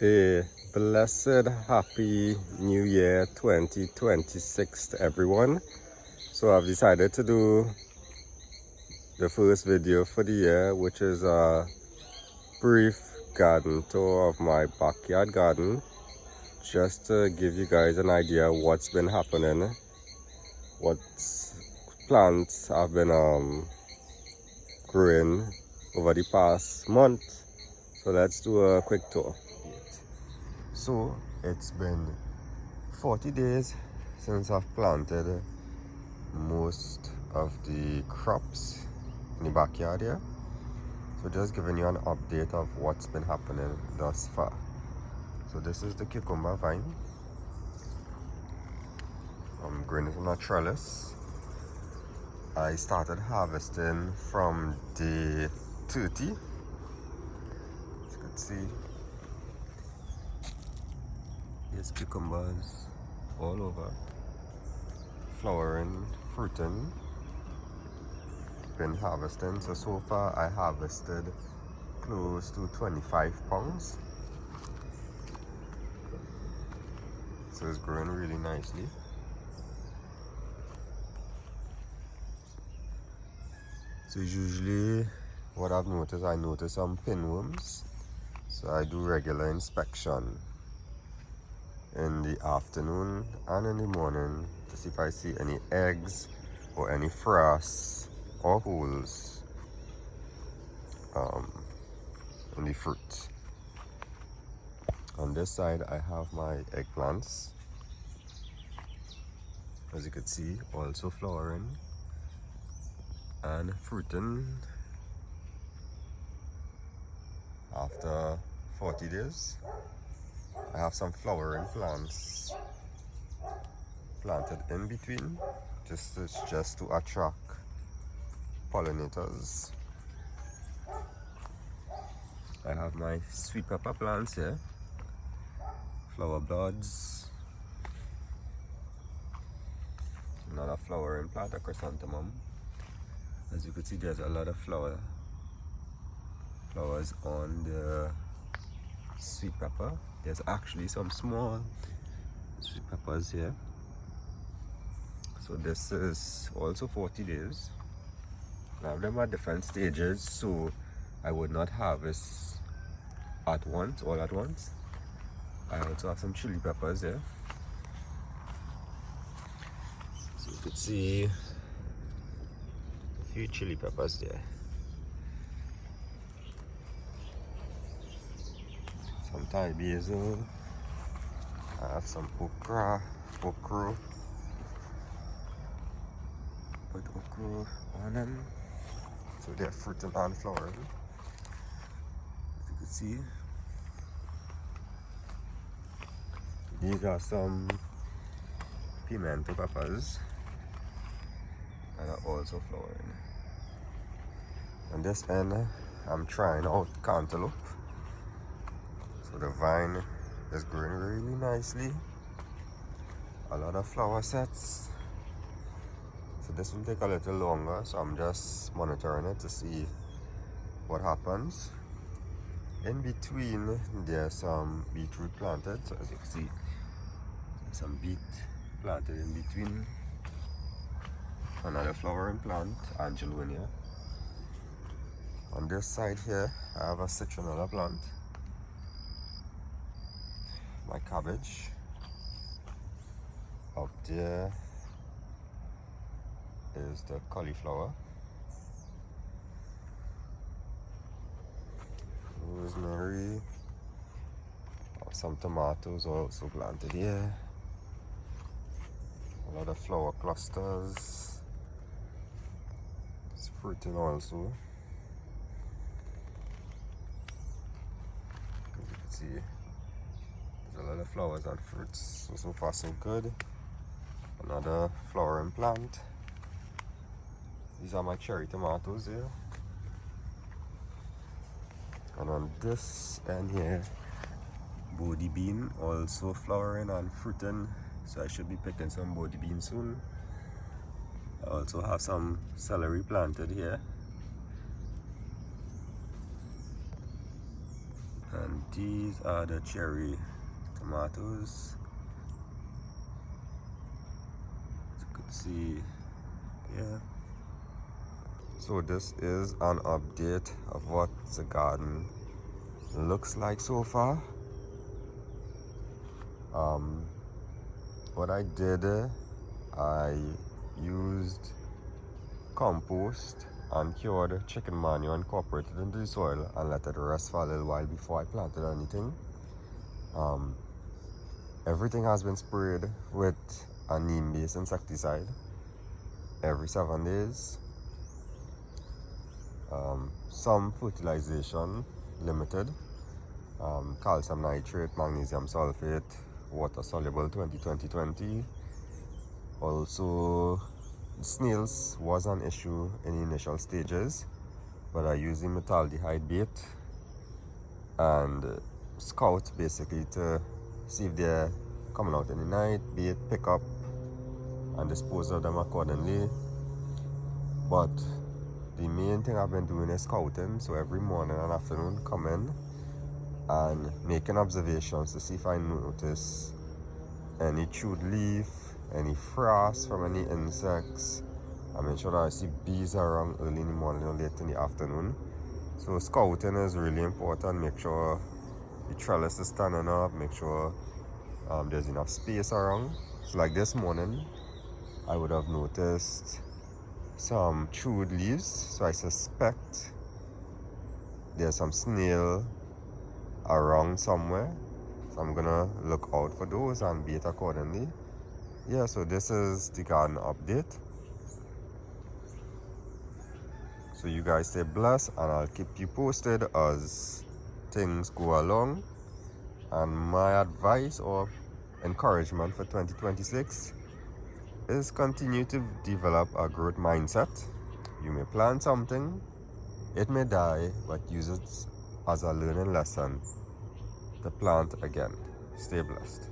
A blessed happy new year 2026 to everyone. So I've decided to do the first video for the year, which is a brief garden tour of my backyard garden, just to give you guys an idea of what's been happening, what plants I've been growing over the past month. So let's do a quick tour. So it's been 40 days since I've planted most of the crops in the backyard here. So just giving you an update of what's been happening thus far. So this is the cucumber vine. I'm growing it on a trellis. I started harvesting from day 30. As you can see, there's cucumbers all over, flowering, fruiting. Been harvesting, so far I harvested close to 25 pounds. So it's growing really nicely. So usually what I've noticed, I notice some pinworms. So I do regular inspection in the afternoon and in the morning to see if I see any eggs or any frost or holes in the fruit. On this side I have my eggplants, as you can see, also flowering and fruiting after 40 days. I have some flowering plants planted in between, just to attract pollinators. I have my sweet pepper plants here, flower buds, another flowering plant, a chrysanthemum. As you can see, there's a lot of flowers on the sweet pepper. There's actually some small sweet peppers here. So this is also 40 days. I have them at different stages, so I would not harvest all at once. I also have some chili peppers here. So you can see a few chili peppers there. Some Thai basil. I have some okra. Put okra on them. So they're fruiting and flowering. As you can see, these are some pimento peppers and are also flowering. On this end, I'm trying out cantaloupe. So the vine is growing really nicely. A lot of flower sets. So this will take a little longer, so I'm just monitoring it to see what happens. In between, there's some beetroot planted. So as you can see, there's some beet planted in between. Another flowering plant, Angelonia. On this side here, I have a citronella plant. My cabbage. Up there is the cauliflower. Rosemary. Some tomatoes are also planted here. A lot of flower clusters. It's fruiting also. As you can see, there's a lot of flowers and fruits. So far so good. Another flowering plant. These are my cherry tomatoes here. And on this end here, body bean also flowering and fruiting. So I should be picking some body bean soon. I also have some celery planted here. And these are the cherry tomatoes. As you could see, yeah. So this is an update of what the garden looks like so far. What I did, I used compost and cured chicken manure incorporated into the soil and let it rest for a little while before I planted anything. Everything has been sprayed with a neem-based insecticide every 7 days. Some fertilization, limited. Calcium nitrate, magnesium sulfate, water soluble 20-20-20. Also, snails was an issue in the initial stages, but I used the metaldehyde bait and scout basically to see if they're coming out in the night, bait, pick up and dispose of them accordingly. But the main thing I've been doing is scouting, so every morning and afternoon come in and making observations to see if I notice any chewed leaf, any frost from any insects. I make sure that I see bees around early in the morning or late in the afternoon. So scouting is really important. Make sure the trellis is standing up, make sure there's enough space around. So like this morning, I would have noticed some chewed leaves, so I suspect there's some snail around somewhere, so I'm gonna look out for those and bait accordingly. Yeah, so this is the garden update. So you guys stay blessed and I'll keep you posted as things go along. And my advice or encouragement for 2026 is continue to develop a growth mindset. You may plant something, it may die, but use it as a learning lesson to plant again. Stay blessed.